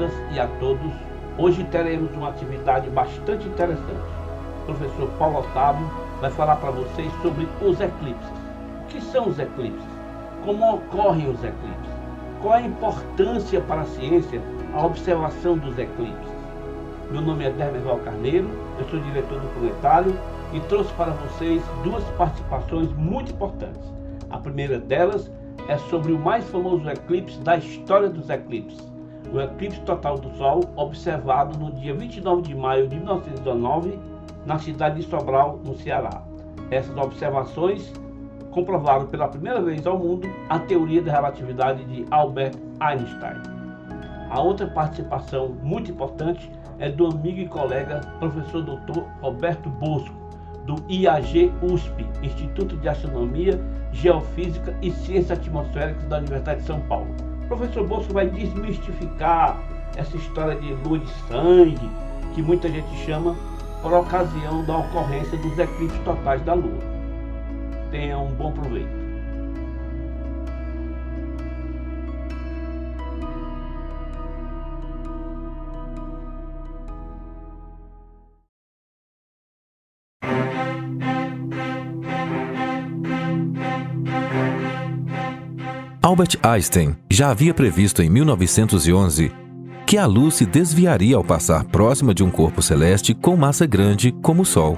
todas e a todos. Hoje teremos uma atividade bastante interessante. O professor Paulo Otávio vai falar para vocês sobre os eclipses. O que são os eclipses? Como ocorrem os eclipses? Qual a importância para a ciência a observação dos eclipses? Meu nome é Dermerval Carneiro, eu sou diretor do Planetário e trouxe para vocês duas participações muito importantes. A primeira delas é sobre o mais famoso eclipse da história dos eclipses, o eclipse total do Sol, observado no dia 29 de maio de 1919, na cidade de Sobral, no Ceará. Essas observações comprovaram pela primeira vez ao mundo a teoria da relatividade de Albert Einstein. A outra participação muito importante é do amigo e colega professor Dr. Roberto Bosco, do IAG-USP, Instituto de Astronomia, Geofísica e Ciências Atmosféricas da Universidade de São Paulo. O professor Bosco vai desmistificar essa história de lua de sangue, que muita gente chama, por ocasião da ocorrência dos eclipses totais da Lua. Tenha um bom proveito. Albert Einstein já havia previsto em 1911 que a luz se desviaria ao passar próxima de um corpo celeste com massa grande como o Sol.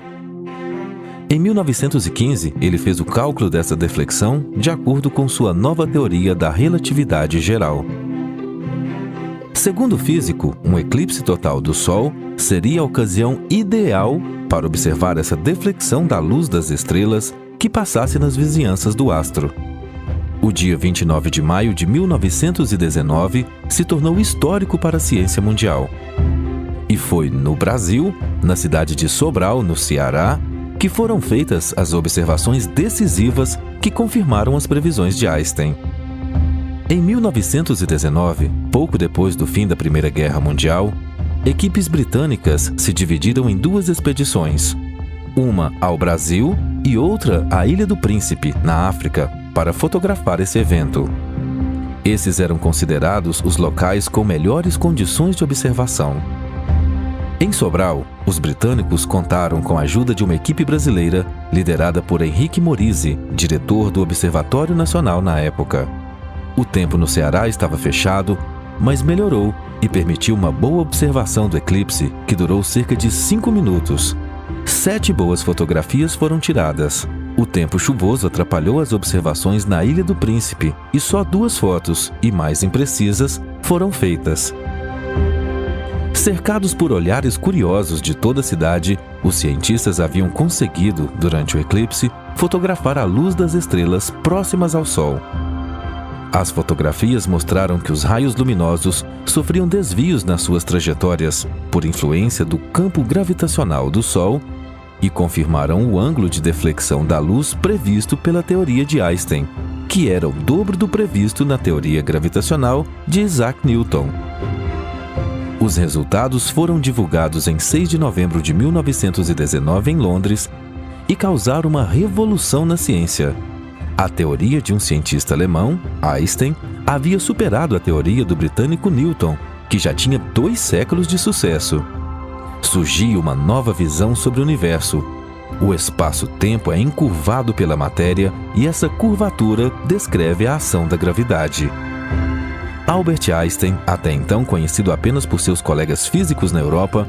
Em 1915, ele fez o cálculo dessa deflexão de acordo com sua nova teoria da relatividade geral. Segundo o físico, um eclipse total do Sol seria a ocasião ideal para observar essa deflexão da luz das estrelas que passasse nas vizinhanças do astro. O dia 29 de maio de 1919 se tornou histórico para a ciência mundial. E foi no Brasil, na cidade de Sobral, no Ceará, que foram feitas as observações decisivas que confirmaram as previsões de Einstein. Em 1919, pouco depois do fim da Primeira Guerra Mundial, equipes britânicas se dividiram em duas expedições, uma ao Brasil e outra à Ilha do Príncipe, na África, para fotografar esse evento. Esses eram considerados os locais com melhores condições de observação. Em Sobral, os britânicos contaram com a ajuda de uma equipe brasileira liderada por Henrique Morizzi, diretor do Observatório Nacional na época. O tempo no Ceará estava fechado, mas melhorou e permitiu uma boa observação do eclipse, que durou cerca de 5 minutos. 7 boas fotografias foram tiradas. O tempo chuvoso atrapalhou as observações na Ilha do Príncipe e só 2 fotos, e mais imprecisas, foram feitas. Cercados por olhares curiosos de toda a cidade, os cientistas haviam conseguido, durante o eclipse, fotografar a luz das estrelas próximas ao Sol. As fotografias mostraram que os raios luminosos sofriam desvios nas suas trajetórias por influência do campo gravitacional do Sol e confirmaram o ângulo de deflexão da luz previsto pela teoria de Einstein, que era o dobro do previsto na teoria gravitacional de Isaac Newton. Os resultados foram divulgados em 6 de novembro de 1919 em Londres e causaram uma revolução na ciência. A teoria de um cientista alemão, Einstein, havia superado a teoria do britânico Newton, que já tinha 2 séculos de sucesso. Surgia uma nova visão sobre o universo. O espaço-tempo é encurvado pela matéria e essa curvatura descreve a ação da gravidade. Albert Einstein, até então conhecido apenas por seus colegas físicos na Europa,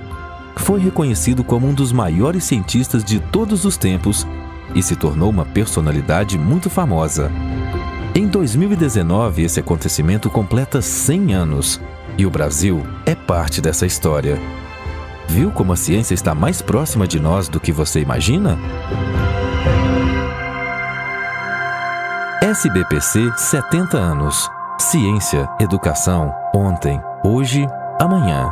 foi reconhecido como um dos maiores cientistas de todos os tempos e se tornou uma personalidade muito famosa. Em 2019, esse acontecimento completa 100 anos e o Brasil é parte dessa história. Viu como a ciência está mais próxima de nós do que você imagina? SBPC 70 anos. Ciência, educação, ontem, hoje, amanhã.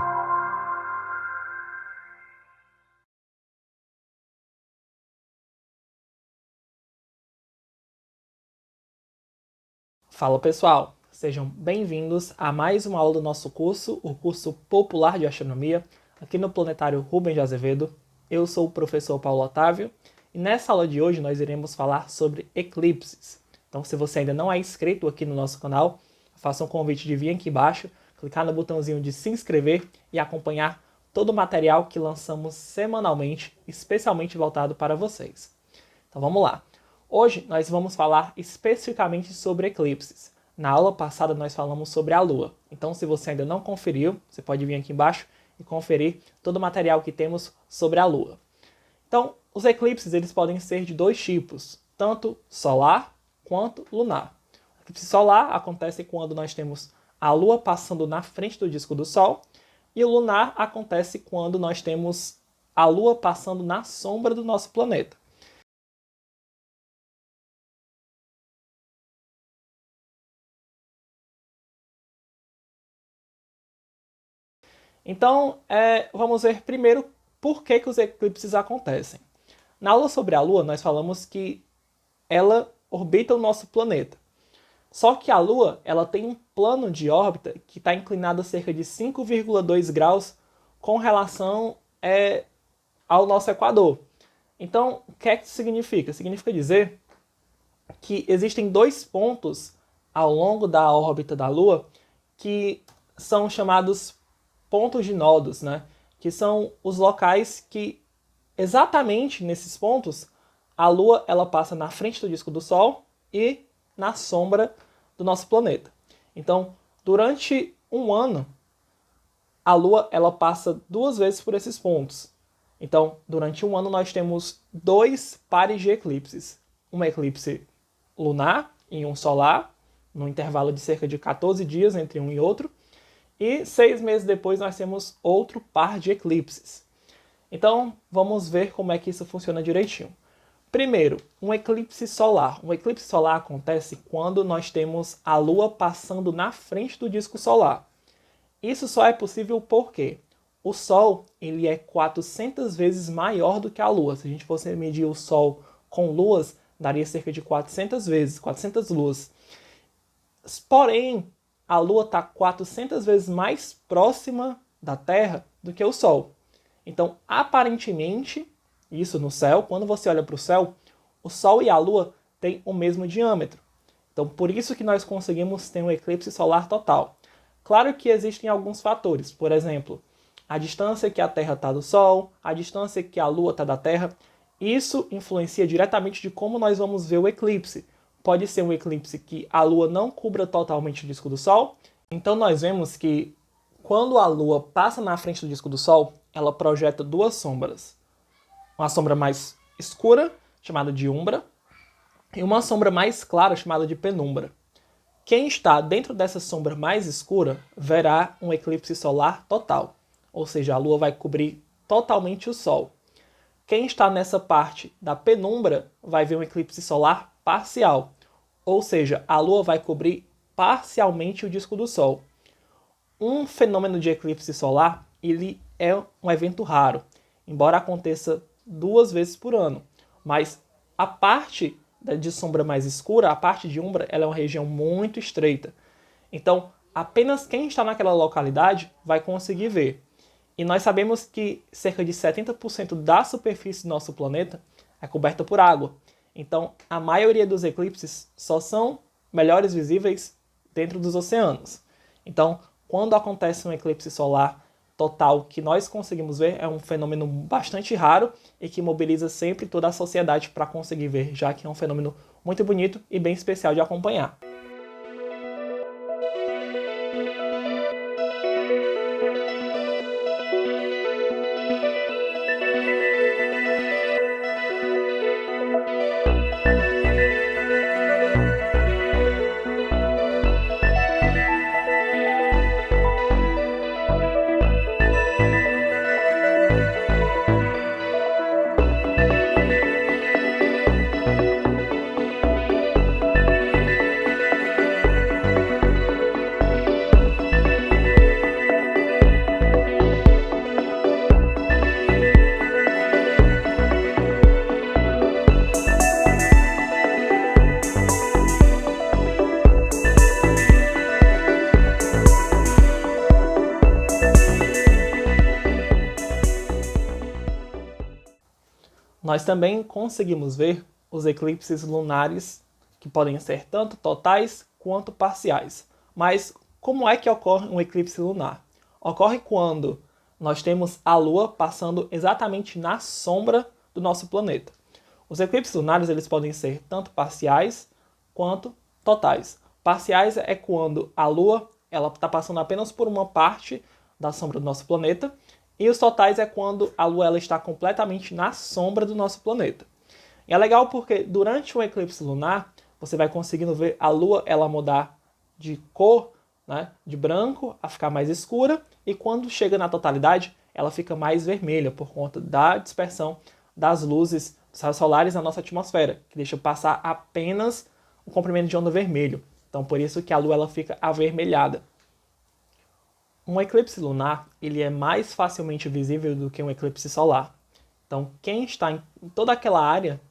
Fala pessoal, sejam bem-vindos a mais uma aula do nosso curso, o curso Popular de Astronomia, aqui no Planetário Rubens de Azevedo. Eu sou o professor Paulo Otávio e nessa aula de hoje nós iremos falar sobre eclipses. Então, se você ainda não é inscrito aqui no nosso canal, faça um convite de vir aqui embaixo, clicar no botãozinho de se inscrever e acompanhar todo o material que lançamos semanalmente, especialmente voltado para vocês. Então vamos lá. Hoje nós vamos falar especificamente sobre eclipses. Na aula passada nós falamos sobre a Lua. Então se você ainda não conferiu, você pode vir aqui embaixo e conferir todo o material que temos sobre a Lua. Então, os eclipses eles podem ser de dois tipos, tanto solar quanto lunar. O eclipse solar acontece quando nós temos a Lua passando na frente do disco do Sol, e o lunar acontece quando nós temos a Lua passando na sombra do nosso planeta. Então, vamos ver primeiro por que os eclipses acontecem. Na aula sobre a Lua, nós falamos que ela orbita o nosso planeta. Só que a Lua ela tem um plano de órbita que está inclinado a cerca de 5,2 graus com relação ao nosso Equador. Então, o que é que isso significa? Significa dizer que existem dois pontos ao longo da órbita da Lua que são chamados pontos de nodos, né? Que são os locais que, exatamente nesses pontos, a Lua ela passa na frente do disco do Sol e na sombra do nosso planeta. Então, durante um ano, a Lua ela passa 2 vezes por esses pontos. Então, durante um ano nós temos 2 pares de eclipses. Um eclipse lunar e um solar, no intervalo de cerca de 14 dias entre um e outro. E 6 meses depois nós temos outro par de eclipses. Então, vamos ver como é que isso funciona direitinho. Primeiro, um eclipse solar. Um eclipse solar acontece quando nós temos a Lua passando na frente do disco solar. Isso só é possível porque o Sol ele é 400 vezes maior do que a Lua. Se a gente fosse medir o Sol com luas, daria cerca de 400 vezes, 400 luas. Porém, a Lua está 400 vezes mais próxima da Terra do que o Sol. Então, aparentemente, isso no céu, quando você olha para o céu, o Sol e a Lua têm o mesmo diâmetro. Então, por isso que nós conseguimos ter um eclipse solar total. Claro que existem alguns fatores, por exemplo, a distância que a Terra está do Sol, a distância que a Lua está da Terra. Isso influencia diretamente de como nós vamos ver o eclipse. Pode ser um eclipse que a Lua não cubra totalmente o disco do Sol. Então nós vemos que quando a Lua passa na frente do disco do Sol, ela projeta 2 sombras. Uma sombra mais escura, chamada de umbra, e uma sombra mais clara, chamada de penumbra. Quem está dentro dessa sombra mais escura verá um eclipse solar total, ou seja, a Lua vai cobrir totalmente o Sol. Quem está nessa parte da penumbra vai ver um eclipse solar parcial, ou seja, a Lua vai cobrir parcialmente o disco do Sol. Um fenômeno de eclipse solar ele é um evento raro, embora aconteça 2 vezes por ano, mas a parte de sombra mais escura, a parte de umbra, ela é uma região muito estreita. Então, apenas quem está naquela localidade vai conseguir ver. E nós sabemos que cerca de 70% da superfície do nosso planeta é coberta por água. Então, a maioria dos eclipses só são melhores visíveis dentro dos oceanos. Então, quando acontece um eclipse solar total que nós conseguimos ver, é um fenômeno bastante raro e que mobiliza sempre toda a sociedade para conseguir ver, já que é um fenômeno muito bonito e bem especial de acompanhar. Nós também conseguimos ver os eclipses lunares, que podem ser tanto totais quanto parciais. Mas Como é que ocorre um eclipse lunar? Ocorre quando nós temos a Lua passando exatamente na sombra do nosso planeta. Os eclipses lunares eles podem ser tanto parciais quanto totais. Parciais é quando a Lua está passando apenas por uma parte da sombra do nosso planeta, e os totais é quando a Lua está completamente na sombra do nosso planeta. E é legal porque durante um eclipse lunar, você vai conseguindo ver a Lua mudar de cor, né, de branco a ficar mais escura, e quando chega na totalidade, ela fica mais vermelha por conta da dispersão das luzes dos raios solares na nossa atmosfera, que deixa passar apenas o comprimento de onda vermelho. Então, por isso que a Lua fica avermelhada. Um eclipse lunar ele é mais facilmente visível do que um eclipse solar. Então, quem está em toda aquela área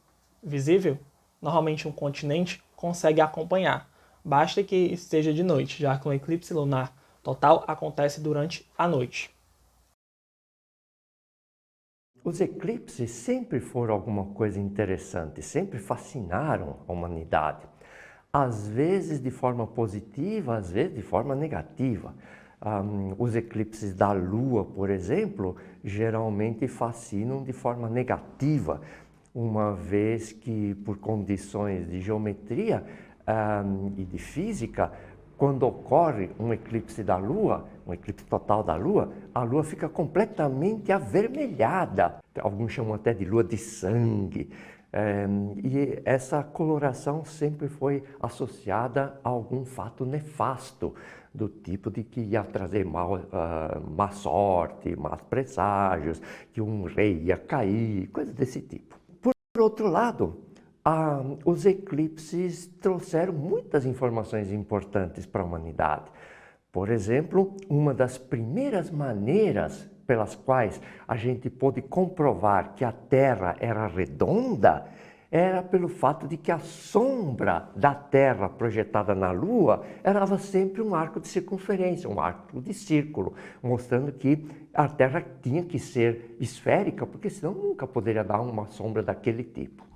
visível, normalmente um continente, consegue acompanhar. Basta que esteja de noite, já que um eclipse lunar total acontece durante a noite. Os eclipses sempre foram alguma coisa interessante, sempre fascinaram a humanidade. Às vezes de forma positiva, às vezes de forma negativa. Os eclipses da Lua, por exemplo, geralmente fascinam de forma negativa, uma vez que, por condições de geometria e de física, quando ocorre um eclipse da Lua, um eclipse total da Lua, a Lua fica completamente avermelhada. Alguns chamam até de lua de sangue. E essa coloração sempre foi associada a algum fato nefasto, do tipo de que ia trazer má sorte, maus presságios, que um rei ia cair, coisas desse tipo. Por outro lado, os eclipses trouxeram muitas informações importantes para a humanidade. Por exemplo, uma das primeiras maneiras pelas quais a gente pôde comprovar que a Terra era redonda era pelo fato de que a sombra da Terra projetada na Lua era sempre um arco de circunferência, um arco de círculo, mostrando que a Terra tinha que ser esférica, porque senão nunca poderia dar uma sombra daquele tipo.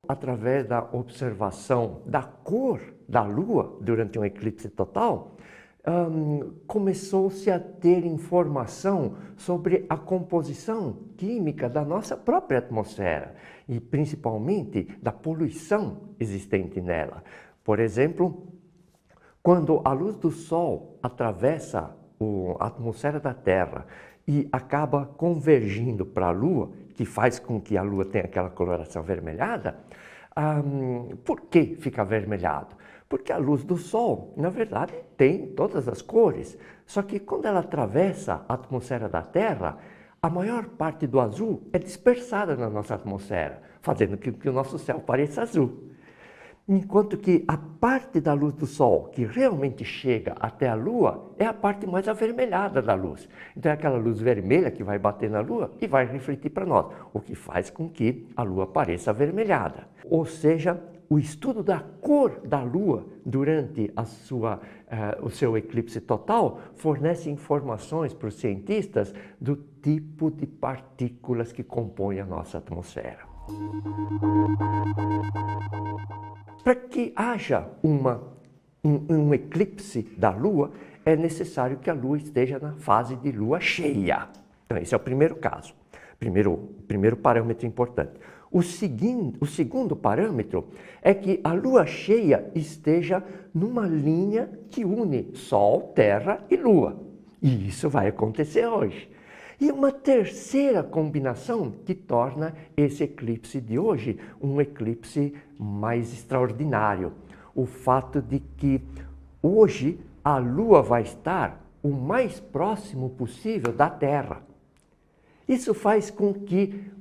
Através da observação da cor da Lua durante um eclipse total, começou-se a ter informação sobre a composição química da nossa própria atmosfera e principalmente da poluição existente nela. Por exemplo, quando a luz do Sol atravessa a atmosfera da Terra e acaba convergindo para a Lua, que faz com que a Lua tenha aquela coloração avermelhada, por que fica avermelhado? Porque a luz do Sol, na verdade, tem todas as cores. Só que quando ela atravessa a atmosfera da Terra, a maior parte do azul é dispersada na nossa atmosfera, fazendo com que o nosso céu pareça azul. Enquanto que a parte da luz do Sol que realmente chega até a Lua é a parte mais avermelhada da luz. Então é aquela luz vermelha que vai bater na Lua e vai refletir para nós, o que faz com que a Lua pareça avermelhada. Ou seja, o estudo da cor da Lua durante o seu eclipse total fornece informações para os cientistas do tipo de partículas que compõem a nossa atmosfera. Para que haja um eclipse da Lua, é necessário que a Lua esteja na fase de Lua cheia. Então, esse é o primeiro caso, primeiro parâmetro importante. O segundo parâmetro é que a Lua cheia esteja numa linha que une Sol, Terra e Lua. E isso vai acontecer hoje. E uma terceira combinação que torna esse eclipse de hoje um eclipse mais extraordinário. O fato de que hoje a Lua vai estar o mais próximo possível da Terra. Isso faz com que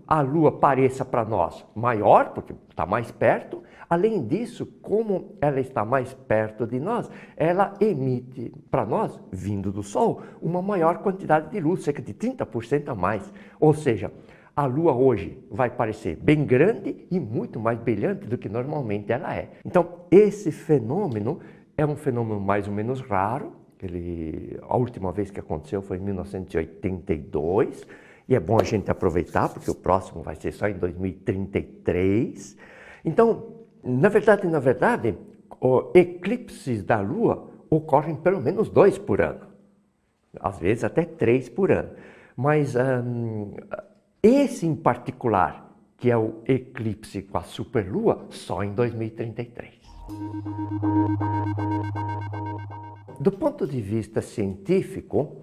a Lua pareça para nós maior, porque está mais perto. Além disso, como ela está mais perto de nós, ela emite para nós, vindo do Sol, uma maior quantidade de luz, cerca de 30% a mais. Ou seja, a Lua hoje vai parecer bem grande e muito mais brilhante do que normalmente ela é. Então, esse fenômeno é um fenômeno mais ou menos raro. A última vez que aconteceu foi em 1982, e é bom a gente aproveitar, porque o próximo vai ser só em 2033. Então, na verdade, eclipses da Lua ocorrem pelo menos 2 por ano, às vezes até 3 por ano. Mas esse em particular, que é o eclipse com a superlua, só em 2033. Do ponto de vista científico,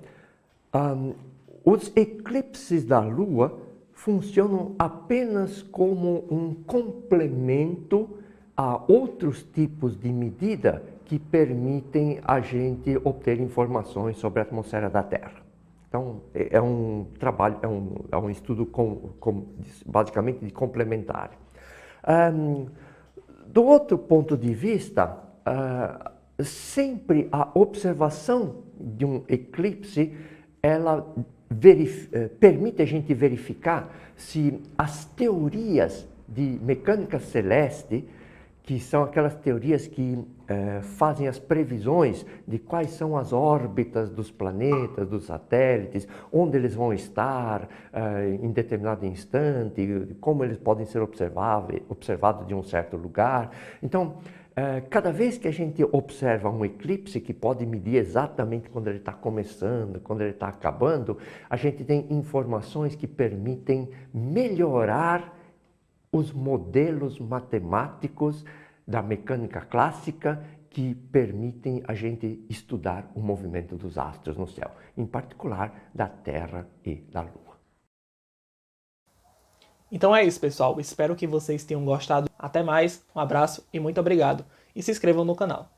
os eclipses da Lua funcionam apenas como um complemento a outros tipos de medida que permitem a gente obter informações sobre a atmosfera da Terra. Então, é um trabalho, é um estudo basicamente de complementar. Do outro ponto de vista, sempre a observação de um eclipse, ela permite a gente verificar se as teorias de mecânica celeste, que são aquelas teorias que fazem as previsões de quais são as órbitas dos planetas, dos satélites, onde eles vão estar em determinado instante, como eles podem ser observados de um certo lugar. Então, cada vez que a gente observa um eclipse, que pode medir exatamente quando ele está começando, quando ele está acabando, a gente tem informações que permitem melhorar os modelos matemáticos da mecânica clássica que permitem a gente estudar o movimento dos astros no céu, em particular da Terra e da Lua. Então é isso, pessoal. Espero que vocês tenham gostado. Até mais, um abraço e muito obrigado. E se inscrevam no canal.